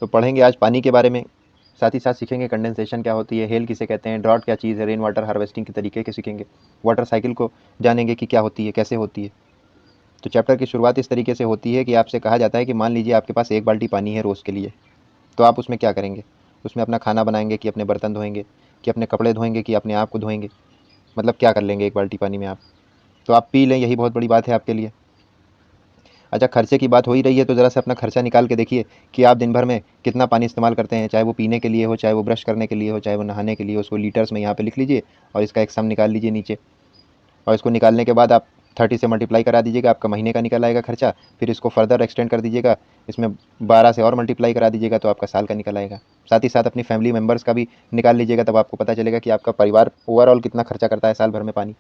तो पढ़ेंगे आज पानी के बारे में, साथ ही साथ सीखेंगे कंडेंसेशन क्या होती है, हेल किसे कहते हैं, ड्रॉट क्या चीज़ है, रेन वाटर हार्वेस्टिंग के तरीके के सीखेंगे, वाटर साइकिल को जानेंगे कि क्या होती है, कैसे होती है। तो चैप्टर की शुरुआत इस तरीके से होती है कि आपसे कहा जाता है कि मान लीजिए आपके पास 1 बाल्टी पानी है रोज़ के लिए, तो आप उसमें क्या करेंगे? उसमें अपना खाना बनाएंगे कि अपने बर्तन धोएंगे, कि अपने कपड़े धोएंगे, कि अपने आप को धोएंगे? मतलब क्या कर लेंगे 1 बाल्टी पानी में आप? तो आप पी लें, यही बहुत बड़ी बात है आपके लिए। अच्छा, खर्चे की बात हो ही रही है तो ज़रा सा अपना खर्चा निकाल के देखिए कि आप दिन भर में कितना पानी इस्तेमाल करते हैं, चाहे वो पीने के लिए हो, चाहे वो ब्रश करने के लिए हो, चाहे वो नहाने के लिए हो। उसको लीटर्स में यहाँ पे लिख लीजिए और इसका एक सम निकाल लीजिए नीचे, और इसको निकालने के बाद आप 30 से मल्टीप्लाई करा दीजिएगा, आपका महीने का निकल आएगा खर्चा। फिर इसको फर्दर एक्सटेंड कर दीजिएगा, इसमें 12 से और मल्टीप्लाई करा दीजिएगा तो आपका साल का निकल आएगा। साथ ही साथ अपनी फैमिली मेम्बर्स का भी निकाल लीजिएगा, तब आपको पता चलेगा कि आपका परिवार ओवरऑल कितना खर्चा करता है साल भर में पानी।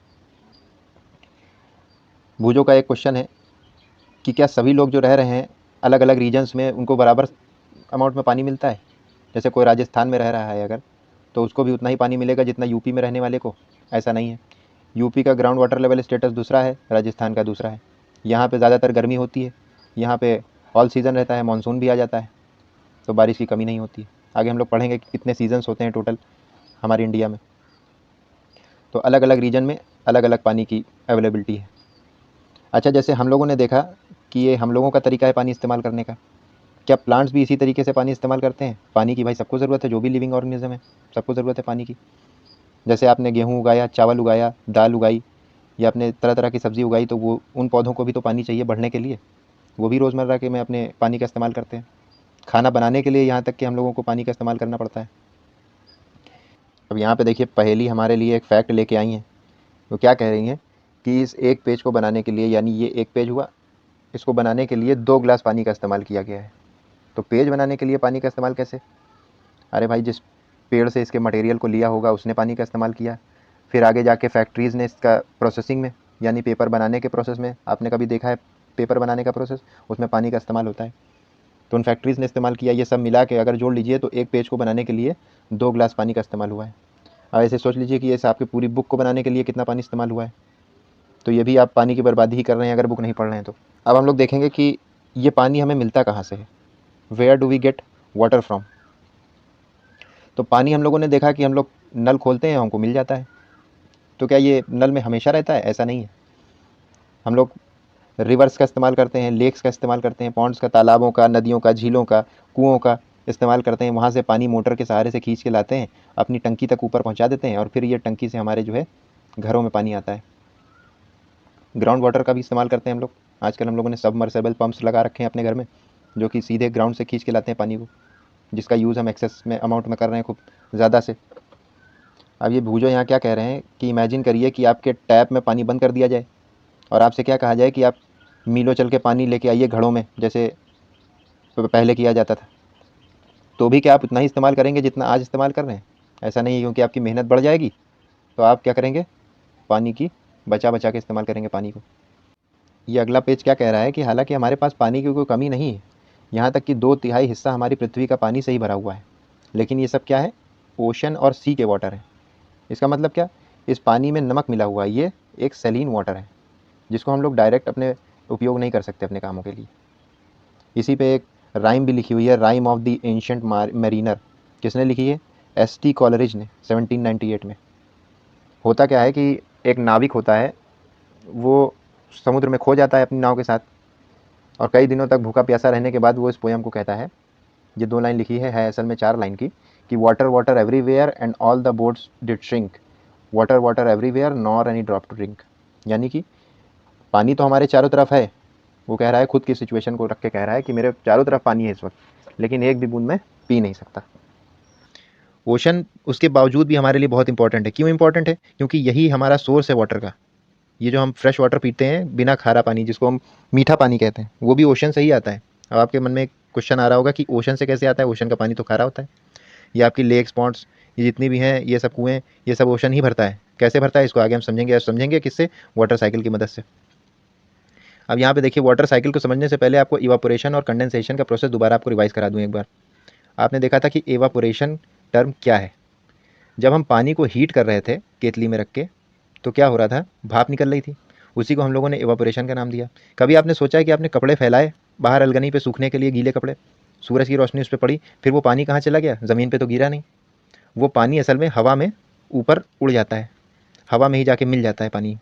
भूजों का एक क्वेश्चन है कि क्या सभी लोग जो रह रहे हैं अलग अलग रीजन्स में, उनको बराबर अमाउंट में पानी मिलता है? जैसे कोई राजस्थान में रह रहा है अगर, तो उसको भी उतना ही पानी मिलेगा जितना यूपी में रहने वाले को? ऐसा नहीं है। यूपी का ग्राउंड वाटर लेवल स्टेटस दूसरा है, राजस्थान का दूसरा है। यहाँ पे ज़्यादातर गर्मी होती है, यहाँ पे ऑल सीज़न रहता है, मानसून भी आ जाता है, तो बारिश की कमी नहीं होती है। आगे हम लोग पढ़ेंगे कि कितने सीजन्स होते हैं टोटल हमारे इंडिया में। तो अलग अलग रीजन में अलग अलग पानी की अवेलेबिलिटी है। अच्छा, जैसे हम लोगों ने देखा कि ये हम लोगों का तरीका है पानी इस्तेमाल करने का, क्या प्लांट्स भी इसी तरीके से पानी इस्तेमाल करते हैं? पानी की भाई सबको ज़रूरत है, जो भी लिविंग ऑर्गेनिज्म है सबको ज़रूरत है पानी की। जैसे आपने गेहूँ उगाया, चावल उगाया, दाल उगाई, या आपने तरह तरह की सब्ज़ी उगाई, तो वो उन पौधों को भी तो पानी चाहिए बढ़ने के लिए। वो भी रोज़मर्रा के में अपने पानी का इस्तेमाल करते हैं। खाना बनाने के लिए यहाँ तक कि हम लोगों को पानी का इस्तेमाल करना पड़ता है। अब यहाँ पे देखिए, पहेली हमारे लिए एक फ़ैक्ट लेके आई हैं। वो क्या कह रही हैं कि इस एक पेज को बनाने के लिए, यानी ये एक पेज हुआ, इसको बनाने के लिए 2 गिलास पानी का इस्तेमाल किया गया है। तो पेज बनाने के लिए पानी का इस्तेमाल कैसे? अरे भाई, जिस पेड़ से इसके मटेरियल को लिया होगा उसने पानी का इस्तेमाल किया। फिर आगे जाके फैक्ट्रीज़ ने इसका प्रोसेसिंग में, यानी पेपर बनाने के प्रोसेस में, आपने कभी देखा है पेपर बनाने का प्रोसेस, उसमें पानी का इस्तेमाल होता है, तो उन फैक्ट्रीज़ ने इस्तेमाल किया। ये सब मिला के अगर जोड़ लीजिए तो एक पेज को बनाने के लिए 2 गिलास पानी का इस्तेमाल हुआ है। अब ऐसे सोच लीजिए कि ऐसे आपकी पूरी बुक को बनाने के लिए कितना पानी इस्तेमाल हुआ है। तो ये भी आप पानी की बर्बादी ही कर रहे हैं अगर बुक नहीं पढ़ रहे हैं तो। अब हम लोग देखेंगे कि ये पानी हमें मिलता कहाँ से है, where do we get water from. तो पानी हम लोगों ने देखा कि हम लोग नल खोलते हैं, हमको मिल जाता है। तो क्या ये नल में हमेशा रहता है? ऐसा नहीं है। हम लोग रिवर्स का इस्तेमाल करते हैं, लेक्स का इस्तेमाल करते हैं, पॉन्ड्स का, तालाबों का, नदियों का, झीलों का, कुओं का इस्तेमाल करते हैं। वहाँ से पानी मोटर के सहारे से खींच के लाते हैं, अपनी टंकी तक ऊपर पहुँचा देते हैं, और फिर ये टंकी से हमारे जो है घरों में पानी आता है। ग्राउंड वाटर का भी इस्तेमाल करते हैं हम लोग। आजकल हम लोगों ने सबमर्सिबल पंप्स लगा रखे हैं अपने घर में, जो कि सीधे ग्राउंड से खींच के लाते हैं पानी को, जिसका यूज़ हम एक्सेस में अमाउंट में कर रहे हैं खूब ज़्यादा से। अब ये भूजो यहाँ क्या कह रहे हैं कि इमेजिन करिए कि आपके टैप में पानी बंद कर दिया जाए और आपसे क्या कहा जाए कि आप मीलों चल के पानी लेके आइए घड़ों में, जैसे पहले किया जाता था। तो भी क्या आप उतना ही इस्तेमाल करेंगे जितना आज इस्तेमाल कर रहे हैं? ऐसा नहीं है, क्योंकि आपकी मेहनत बढ़ जाएगी। तो आप क्या करेंगे, पानी की बचा बचा के इस्तेमाल करेंगे पानी को। ये अगला पेज क्या कह रहा है कि हालांकि हमारे पास पानी की कोई कमी नहीं है, यहाँ तक कि 2/3 हिस्सा हमारी पृथ्वी का पानी से ही भरा हुआ है, लेकिन ये सब क्या है, ओशन और सी के वाटर है। इसका मतलब क्या, इस पानी में नमक मिला हुआ है, ये एक सैलीन वाटर है, जिसको हम लोग डायरेक्ट अपने उपयोग नहीं कर सकते अपने कामों के लिए। इसी पे एक राइम भी लिखी हुई है, rhyme of the ancient Mariner. किसने लिखी है? एस.टी. कॉलरिज ने 1798 में। होता क्या है कि एक नाविक होता है, वो समुद्र में खो जाता है अपनी नाव के साथ, और कई दिनों तक भूखा प्यासा रहने के बाद वो इस पोयम को कहता है। ये 2 लाइन लिखी है असल में 4 लाइन की, कि water water everywhere and all the boats did shrink, water water everywhere nor any drop to drink. यानी कि पानी तो हमारे चारों तरफ है, वो कह रहा है, खुद की सिचुएशन को रख के कह रहा है कि मेरे चारों तरफ पानी है इस वक्त, लेकिन एक भी बूंद मैं पी नहीं सकता। ओशन उसके बावजूद भी हमारे लिए बहुत इंपॉर्टेंट है। क्यों इंपॉर्टेंट है? क्योंकि यही हमारा सोर्स है वाटर का। ये जो हम फ्रेश वाटर पीते हैं, बिना खारा पानी, जिसको हम मीठा पानी कहते हैं, वो भी ओशन से ही आता है। अब आपके मन में एक क्वेश्चन आ रहा होगा कि ओशन से कैसे आता है, ओशन का पानी तो खारा होता है। ये आपकी लेक्स, पॉन्ड्स, ये जितनी भी हैं, ये सब कुएँ, ये सब ओशन ही भरता है। कैसे भरता है इसको आगे हम समझेंगे। समझेंगे किससे? वाटर साइकिल की मदद से। अब यहाँ पे देखिए, वाटर साइकिल को समझने से पहले आपको इवापोरेशन और कंडेंसेशन का प्रोसेस दोबारा आपको रिवाइज करा दूँ एक बार। आपने देखा था कि इवापोरेशन टर्म क्या है? जब हम पानी को हीट कर रहे थे केतली में रख के, तो क्या हो रहा था, भाप निकल रही थी, उसी को हम लोगों ने इवापोरेशन का नाम दिया। कभी आपने सोचा है कि आपने कपड़े फैलाए बाहर अलगनी पे सूखने के लिए, गीले कपड़े, सूरज की रोशनी उस पर पड़ी, फिर वो पानी कहाँ चला गया, ज़मीन पे तो गिरा नहीं। वो पानी असल में हवा में ऊपर उड़ जाता है, हवा में ही जाके मिल जाता है पानी,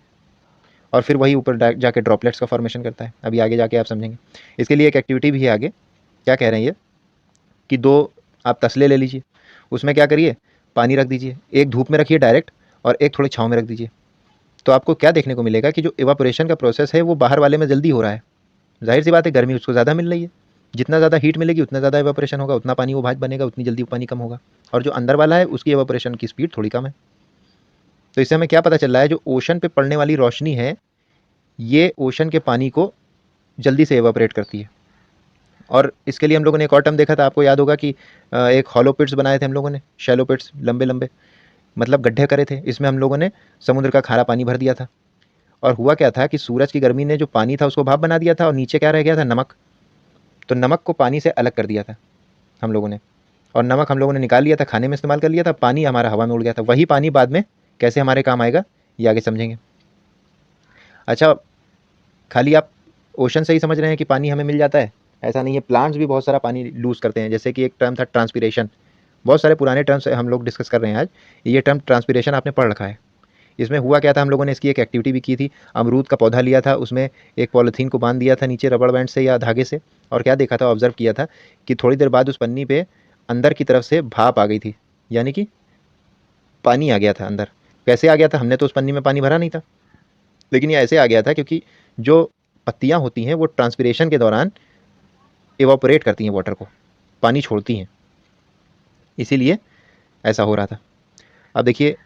और फिर वही ऊपर जाके ड्रॉपलेट्स का फॉर्मेशन करता है। अभी आगे जाके आप समझेंगे। इसके लिए एक एक्टिविटी भी है आगे। क्या कह रहे हैं ये कि 2 आप तसले ले लीजिए, उसमें क्या करिए, पानी रख दीजिए, एक धूप में रखिए डायरेक्ट और एक थोड़ी छाँव में रख दीजिए। तो आपको क्या देखने को मिलेगा कि जो इवापोरेशन का प्रोसेस है वो बाहर वाले में जल्दी हो रहा है। जाहिर सी बात है, गर्मी उसको ज़्यादा मिल रही है, जितना ज़्यादा हीट मिलेगी उतना ज़्यादा इवापोरेशन होगा, उतना पानी वो भाप बनेगा, उतनी जल्दी पानी कम होगा। और जो अंदर वाला है उसकी इवापोरेशन की स्पीड थोड़ी कम है। तो इससे हमें क्या पता चल रहा है, जो ओशन पे पड़ने वाली रोशनी है ये ओशन के पानी को जल्दी से इवापोरेट करती है। और इसके लिए हम लोगों ने एक और टर्म देखा था, आपको याद होगा कि एक हॉलो पिट्स बनाए थे हम लोगों ने, शैलो पिट्स, लंबे लंबे, मतलब गड्ढे करे थे, इसमें हम लोगों ने समुद्र का खारा पानी भर दिया था। और हुआ क्या था कि सूरज की गर्मी ने जो पानी था उसको भाप बना दिया था, और नीचे क्या रह गया था, नमक। तो नमक को पानी से अलग कर दिया था हम लोगों ने, और नमक हम लोगों ने निकाल लिया था, खाने में इस्तेमाल कर लिया था, पानी हमारा हवा में उड़ गया था। वही पानी बाद में कैसे हमारे काम आएगा ये आगे समझेंगे। अच्छा, खाली आप ओशन से ही समझ रहे हैं कि पानी हमें मिल जाता है, ऐसा नहीं है। प्लांट्स भी बहुत सारा पानी लूज़ करते हैं, जैसे कि एक टर्म था ट्रांसपीरेशन। बहुत सारे पुराने टर्म्स हम लोग डिस्कस कर रहे हैं आज। ये टर्म ट्रांसपीरेशन आपने पढ़ रखा है। इसमें हुआ क्या था, हम लोगों ने इसकी एक एक्टिविटी भी की थी। अमरूद का पौधा लिया था, उसमें एक पॉलीथीन को बांध दिया था नीचे रबड़ बैंड से या धागे से, और क्या देखा था, ऑब्जर्व किया था कि थोड़ी देर बाद उस पन्नी पे अंदर की तरफ से भाप आ गई थी, यानी कि पानी आ गया था अंदर। कैसे आ गया था, हमने तो उस पन्नी में पानी भरा नहीं था, लेकिन ये ऐसे आ गया था क्योंकि जो पत्तियां होती हैं वो ट्रांसपीरेशन के दौरान इवापोरेट करती हैं वाटर को, पानी छोड़ती हैं, इसीलिए ऐसा हो रहा था। अब देखिए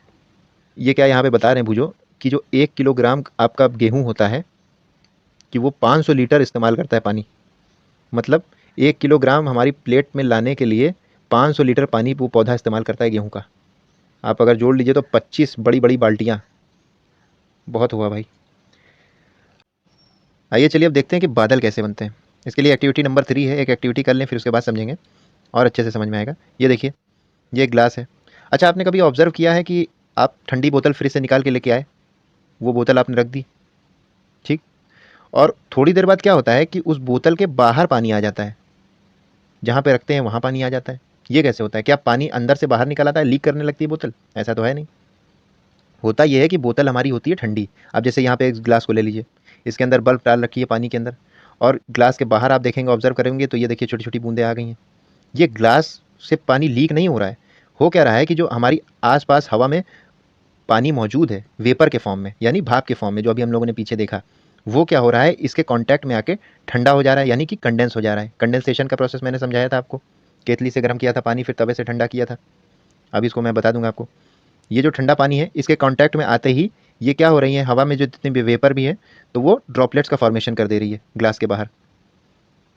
ये क्या यहाँ पे बता रहे हैं भूजो, कि जो 1 किलोग्राम आपका गेहूँ होता है कि वो 500 लीटर इस्तेमाल करता है पानी। मतलब 1 किलोग्राम हमारी प्लेट में लाने के लिए 500 लीटर पानी वो पौधा इस्तेमाल करता है गेहूँ का। आप अगर जोड़ लीजिए तो 25 बड़ी बड़ी बाल्टियाँ, बहुत हुआ भाई। आइए चलिए अब देखते हैं कि बादल कैसे बनते हैं। इसके लिए एक्टिविटी नंबर 3 है, एक एक्टिविटी कर लें फिर उसके बाद समझेंगे और अच्छे से समझ में आएगा। ये देखिए, ये एक ग्लास है। अच्छा, आपने कभी ऑब्जर्व किया है कि आप ठंडी बोतल फ्रिज से निकाल के लेके आए, वो बोतल आपने रख दी, ठीक, और थोड़ी देर बाद क्या होता है कि उस बोतल के बाहर पानी आ जाता है, जहाँ पे रखते हैं वहाँ पानी आ जाता है। ये कैसे होता है, क्या पानी अंदर से बाहर निकल आता है, लीक करने लगती है बोतल? ऐसा तो है नहीं। होता यह है कि बोतल हमारी होती है ठंडी। अब जैसे यहाँ पे एक ग्लास को ले लीजिए, इसके अंदर बर्फ़ डाल रखी है पानी के अंदर, और ग्लास के बाहर आप देखेंगे, ऑब्जर्व करेंगे तो ये देखिए छोटी छोटी बूंदें आ गई हैं। ये ग्लास से पानी लीक नहीं हो रहा है। हो क्या रहा है कि जो हमारी आसपास हवा में पानी मौजूद है वेपर के फॉर्म में, यानी भाप के फॉर्म में, जो अभी हम लोगों ने पीछे देखा, वो क्या हो रहा है, इसके कांटेक्ट में आके ठंडा हो जा रहा है, यानी कि कंडेंस हो जा रहा है। कंडेंसेशन का प्रोसेस मैंने समझाया था आपको, केतली से गर्म किया था पानी, फिर तवे से ठंडा किया था। अब इसको मैं बता दूंगा आपको। ये जो ठंडा पानी है इसके कांटेक्ट में आते ही ये क्या हो रही है, हवा में जो जितने भी वेपर भी है तो वो ड्रॉपलेट्स का फॉर्मेशन कर दे रही है ग्लास के बाहर।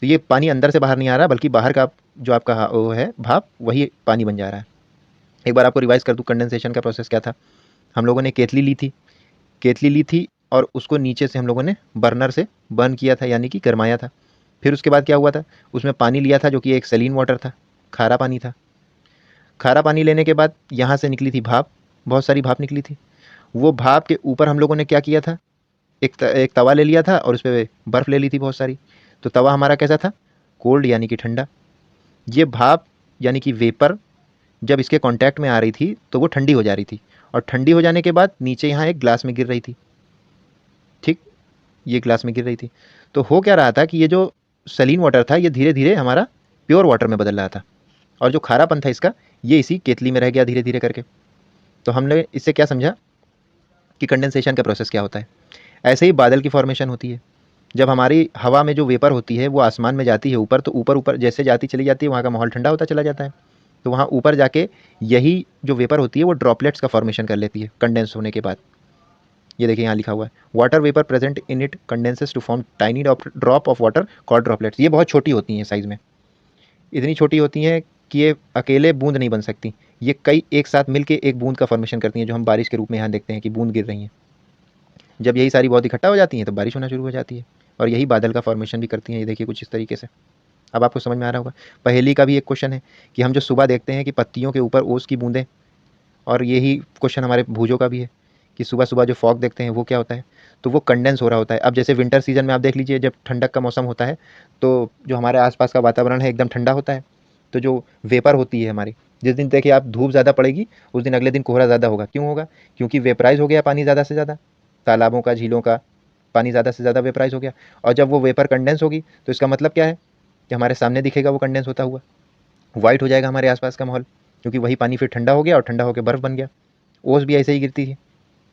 तो ये पानी अंदर से बाहर नहीं आ रहा, बल्कि बाहर का जो आपका वो है भाप, वही पानी बन जा रहा है। एक बार आपको रिवाइज कर दूँ, कंडेंसेशन का प्रोसेस क्या था। हम लोगों ने केतली ली थी, केतली ली थी और उसको नीचे से हम लोगों ने बर्नर से बर्न किया था, यानी कि गरमाया था। फिर उसके बाद क्या हुआ था, उसमें पानी लिया था जो कि एक सलीन वाटर था, खारा पानी था। खारा पानी लेने के बाद यहाँ से निकली थी भाप, बहुत सारी भाप निकली थी। वो भाप के ऊपर हम लोगों ने क्या किया था, एक तवा ले लिया था और उस पर बर्फ़ ले ली थी बहुत सारी। तो तवा हमारा कैसा था, कोल्ड, यानी कि ठंडा। ये भाप यानी कि वेपर जब इसके कांटेक्ट में आ रही थी तो वो ठंडी हो जा रही थी, और ठंडी हो जाने के बाद नीचे यहाँ एक ग्लास में गिर रही थी, ठीक, ये ग्लास में गिर रही थी। तो हो क्या रहा था कि ये जो सलीन वाटर था ये धीरे धीरे हमारा प्योर वाटर में बदल रहा था, और जो खारापन था इसका ये इसी केतली में रह गया धीरे धीरे करके। तो हमने इससे क्या समझा कि कंडेंसेशन का प्रोसेस क्या होता है। ऐसे ही बादल की फॉर्मेशन होती है। जब हमारी हवा में जो वेपर होती है वो आसमान में जाती है ऊपर, तो ऊपर ऊपर जैसे जाती चली जाती है वहाँ का माहौल ठंडा होता चला जाता है। तो वहाँ ऊपर जाके यही जो वेपर होती है वो ड्रॉपलेट्स का फॉर्मेशन कर लेती है कंडेंस होने के बाद। ये देखिए यहाँ लिखा हुआ है, water vapour present in it condenses to form tiny drop of water called droplets. ये बहुत छोटी होती हैं साइज़ में, इतनी छोटी होती हैं कि ये अकेले बूंद नहीं बन सकती, ये कई एक साथ मिलके एक बूंद का फॉर्मेशन करती हैं, जो हम बारिश के रूप में यहाँ देखते हैं कि बूंद गिर रही हैं। जब यही सारी बहुत इकट्ठा हो जाती हैं तो बारिश होना शुरू हो जाती है, और यही बादल का फॉर्मेशन भी करती हैं। ये देखिए कुछ इस तरीके से। अब आपको समझ में आ रहा होगा। पहेली का भी एक क्वेश्चन है कि हम जो सुबह देखते हैं कि पत्तियों के ऊपर ओस की बूंदें, और यही क्वेश्चन हमारे भूजों का भी है कि सुबह सुबह जो फॉग देखते हैं वो क्या होता है। तो वो कंडेंस हो रहा होता है। अब जैसे विंटर सीजन में आप देख लीजिए, जब ठंडक का मौसम होता है तो जो हमारे आसपास का वातावरण है एकदम ठंडा होता है, तो जो वेपर होती है हमारी, जिस दिन देखिए आप धूप ज़्यादा पड़ेगी उस दिन अगले दिन कोहरा ज़्यादा होगा। क्यों होगा? क्योंकि वेपराइज हो गया पानी ज़्यादा से ज़्यादा, तालाबों का, झीलों का पानी ज़्यादा से ज़्यादा वेपराइज हो गया। और जब वो वेपर कंडेंस होगी तो इसका मतलब क्या है कि हमारे सामने दिखेगा वो कंडेंस होता हुआ, वाइट हो जाएगा हमारे आसपास का माहौल, क्योंकि वही पानी फिर ठंडा हो गया और ठंडा होकर बर्फ़ बन गया। ओस भी ऐसे ही गिरती थी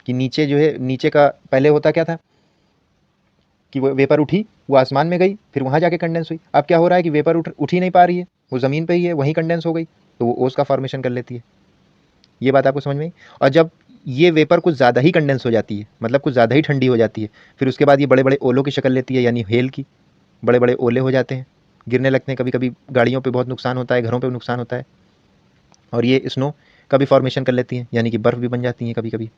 कि नीचे जो है, नीचे का पहले होता क्या था कि वो वेपर उठी, वो आसमान में गई, फिर वहाँ जाके कंडेंस हुई। अब क्या हो रहा है कि वेपर उठ ही नहीं पा रही है, वो ज़मीन पे ही है, वहीं कंडेंस हो गई, तो वो ओस का फॉर्मेशन कर लेती है। ये बात आपको समझ में आई? और जब ये वेपर कुछ ज़्यादा ही कंडेंस हो जाती है, मतलब कुछ ज़्यादा ही ठंडी हो जाती है, फिर उसके बाद ये बड़े बड़े ओलों की शक्ल लेती है, यानी हेल की। बड़े बड़े ओले हो जाते हैं, गिरने लगते हैं, कभी कभी गाड़ियों पे बहुत नुकसान होता है, घरों पे नुकसान होता है। और ये स्नो का भी फॉर्मेशन कर लेती हैं, यानी कि बर्फ़ भी बन जाती हैं कभी कभी।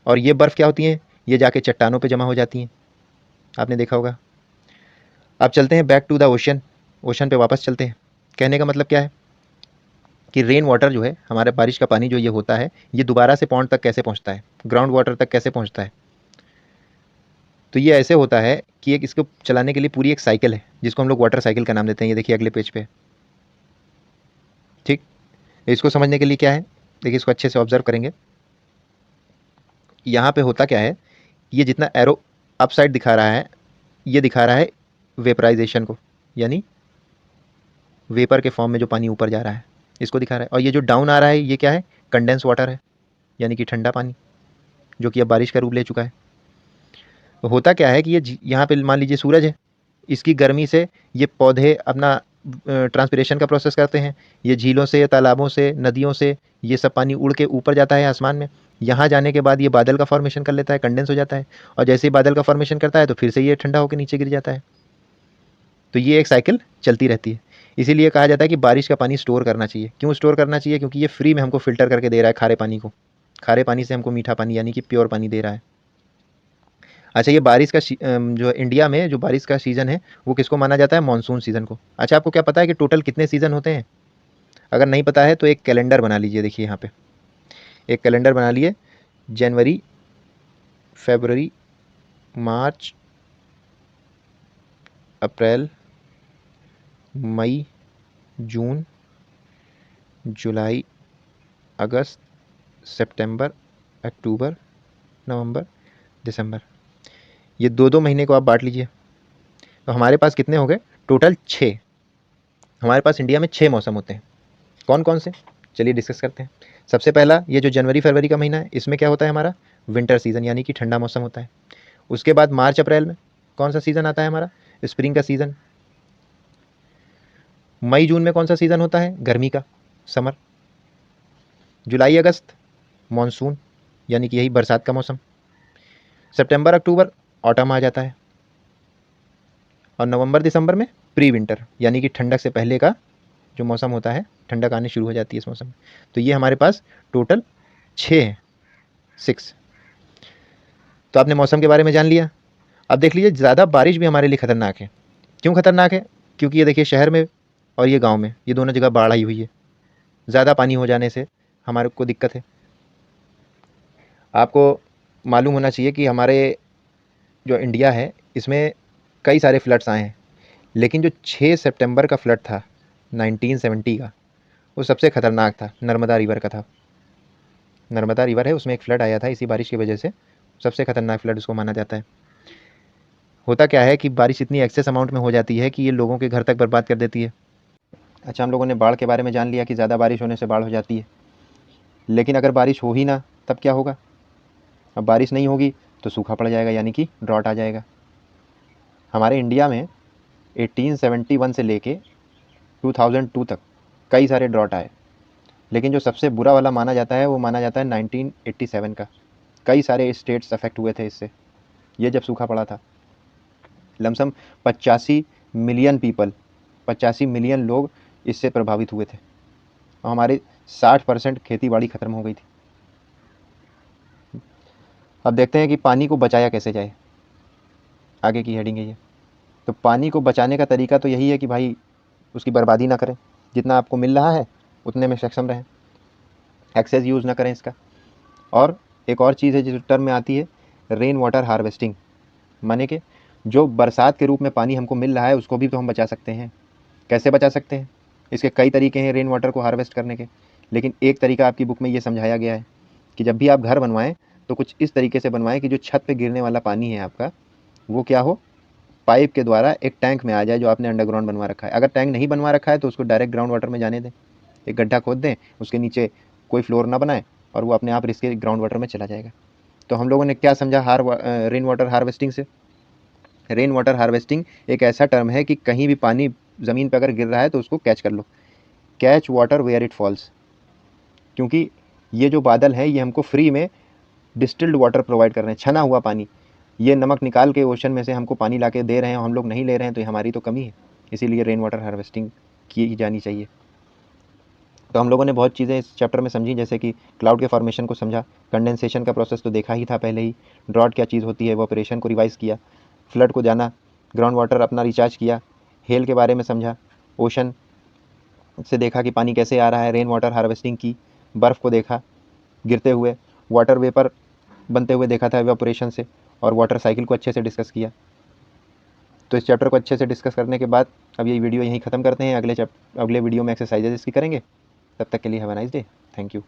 और ये बर्फ़ क्या होती हैं, ये जाके चट्टानों पे जमा हो जाती हैं, आपने देखा होगा। अब चलते हैं back to the ocean, ocean पे वापस चलते हैं। कहने का मतलब क्या है कि रेन वाटर जो है, हमारे बारिश का पानी जो ये होता है, ये दोबारा से पॉन्ड तक कैसे पहुंचता है, ग्राउंड वाटर तक कैसे पहुंचता है। तो ये ऐसे होता है कि एक इसको चलाने के लिए पूरी एक साइकिल है, जिसको हम लोग वाटर साइकिल का नाम देते हैं। ये देखिए अगले पेज पे, ठीक। इसको समझने के लिए क्या है, देखिए इसको अच्छे से ऑब्जर्व करेंगे। यहाँ पे होता क्या है, ये जितना एरो अप साइड दिखा रहा है, ये दिखा रहा है वेपराइजेशन को, यानी वेपर के फॉर्म में जो पानी ऊपर जा रहा है, इसको दिखा रहा है। और ये जो डाउन आ रहा है, ये क्या है, कंडेंस वाटर है, यानी कि ठंडा पानी, जो कि अब बारिश का रूप ले चुका है। तो होता क्या है कि ये यहाँ पे मान लीजिए सूरज है, इसकी गर्मी से ये पौधे अपना ट्रांसपिरेशन का प्रोसेस करते हैं। ये झीलों से, तालाबों से, नदियों से ये सब पानी उड़ के ऊपर जाता है आसमान में। यहाँ जाने के बाद ये बादल का फॉर्मेशन कर लेता है, कंडेंस हो जाता है। और जैसे ही बादल का फॉर्मेशन करता है तो फिर से ये ठंडा होकर नीचे गिर जाता है। तो ये एक साइकिल चलती रहती है। इसीलिए कहा जाता है कि बारिश का पानी स्टोर करना चाहिए। क्यों स्टोर करना चाहिए? क्योंकि ये फ्री में हमको फ़िल्टर करके दे रहा है खारे पानी को। खारे पानी से हमको मीठा पानी, यानी कि प्योर पानी दे रहा है। अच्छा, ये बारिश का जो इंडिया में जो बारिश का सीज़न है, वो किसको माना जाता है? मानसून सीज़न को। अच्छा, आपको क्या पता है कि टोटल कितने सीज़न होते हैं? अगर नहीं पता है तो एक कैलेंडर बना लीजिए। देखिए यहाँ पे एक कैलेंडर बना लिए। जनवरी, फरवरी, मार्च, अप्रैल, मई, जून, जुलाई, अगस्त, सितंबर, अक्टूबर, नवंबर, दिसंबर। ये दो दो महीने को आप बांट लीजिए, तो हमारे पास कितने हो गए? टोटल 6। हमारे पास इंडिया में 6 मौसम होते हैं। कौन कौन से? चलिए डिस्कस करते हैं। सबसे पहला, ये जो जनवरी फरवरी का महीना है, इसमें क्या होता है हमारा? विंटर सीज़न, यानी कि ठंडा मौसम होता है। उसके बाद मार्च अप्रैल में कौन सा सीज़न आता है हमारा? स्प्रिंग का सीज़न। मई जून में कौन सा सीज़न होता है? गर्मी का, समर। जुलाई अगस्त मानसून, यानी कि यही बरसात का मौसम। सितंबर अक्टूबर ऑटम आ जाता है। और नवंबर दिसंबर में प्री विंटर, यानी कि ठंडक से पहले का जो मौसम होता है, ठंडक आनी शुरू हो जाती है इस मौसम में। तो ये हमारे पास टोटल 6 हैं, 6। तो आपने मौसम के बारे में जान लिया। अब देख लीजिए, ज़्यादा बारिश भी हमारे लिए खतरनाक है। क्यों खतरनाक है? क्योंकि ये देखिए शहर में और ये गांव में, ये दोनों जगह बाढ़ आई हुई है। ज़्यादा पानी हो जाने से हमारे को दिक्कत है। आपको मालूम होना चाहिए कि हमारे जो इंडिया है, इसमें कई सारे फ्लड्स आए हैं, लेकिन जो 6 सितंबर का फ्लड था 1970 का, वो सबसे ख़तरनाक था। नर्मदा रिवर का था। नर्मदा रिवर है, उसमें एक फ्लड आया था इसी बारिश की वजह से। सबसे ख़तरनाक फ्लड उसको माना जाता है। होता क्या है कि बारिश इतनी एक्सेस अमाउंट में हो जाती है कि ये लोगों के घर तक बर्बाद कर देती है। अच्छा, हम लोगों ने बाढ़ के बारे में जान लिया कि ज़्यादा बारिश होने से बाढ़ हो जाती है। लेकिन अगर बारिश हो ही ना, तब क्या होगा? अब बारिश नहीं होगी तो सूखा पड़ जाएगा, यानी कि ड्रॉट आ जाएगा। हमारे इंडिया में 1871 से लेके 2002 तक कई सारे ड्रॉट आए, लेकिन जो सबसे बुरा वाला माना जाता है वो माना जाता है 1987 का। कई सारे स्टेट्स अफेक्ट हुए थे इससे, ये जब सूखा पड़ा था। लमसम 85 मिलियन पीपल, 85 मिलियन लोग इससे प्रभावित हुए थे। और हमारे 60% खेती बाड़ी ख़त्म हो गई थी। अब देखते हैं कि पानी को बचाया कैसे जाए। आगे की हेडिंग है ये। तो पानी को बचाने का तरीका तो यही है कि भाई उसकी बर्बादी ना करें, जितना आपको मिल रहा है उतने में सक्षम रहें, एक्सेस यूज़ ना करें इसका। और एक और चीज़ है जिस टर्म में आती है रेन वाटर हार्वेस्टिंग, माने कि जो बरसात के रूप में पानी हमको मिल रहा है उसको भी तो हम बचा सकते हैं। कैसे बचा सकते हैं? इसके कई तरीके हैं रेन वाटर को हार्वेस्ट करने के, लेकिन एक तरीका आपकी बुक में ये समझाया गया है कि जब भी आप घर बनवाएं तो कुछ इस तरीके से बनवाएं कि जो छत पे गिरने वाला पानी है आपका, वो क्या हो, पाइप के द्वारा एक टैंक में आ जाए जो आपने अंडरग्राउंड बनवा रखा है। अगर टैंक नहीं बनवा रखा है तो उसको डायरेक्ट ग्राउंड वाटर में जाने दें, एक गड्ढा खोद दें, उसके नीचे कोई फ्लोर ना बनाए और वो अपने आप रिस के ग्राउंड वाटर में चला जाएगा। तो हम लोगों ने क्या समझा रेन वाटर हार्वेस्टिंग से? रेन वाटर हार्वेस्टिंग एक ऐसा टर्म है कि कहीं भी पानी ज़मीन पर अगर गिर रहा है तो उसको कैच कर लो, catch water where it falls. क्योंकि ये जो बादल है ये हमको फ्री में डिस्टिल्ड वाटर प्रोवाइड कर रहे हैं, छना हुआ पानी। ये नमक निकाल के ओशन में से हमको पानी ला के दे रहे हैं, हम लोग नहीं ले रहे हैं, तो ये हमारी तो कमी है। इसीलिए रेन वाटर हार्वेस्टिंग की जानी चाहिए। तो हम लोगों ने बहुत चीज़ें इस चैप्टर में समझी, जैसे कि क्लाउड के फॉर्मेशन को समझा, कंडेंसेशन का प्रोसेस तो देखा ही था पहले ही, ड्रॉट क्या चीज़ होती है, इवैपोरेशन को रिवाइज़ किया, फ्लड को जाना, ग्राउंड वाटर अपना रिचार्ज किया, हेल के बारे में समझा, ओशन से देखा कि पानी कैसे आ रहा है, रेन वाटर हार्वेस्टिंग की, बर्फ़ को देखा गिरते हुए, वाटर वेपर बनते हुए देखा था इवैपोरेशन से, और वाटर साइकिल को अच्छे से डिस्कस किया। तो इस चैप्टर को अच्छे से डिस्कस करने के बाद अब ये वीडियो यहीं ख़त्म करते हैं। अगले वीडियो में एक्सरसाइजेज इसकी करेंगे। तब तक के लिए have a nice day. Thank you.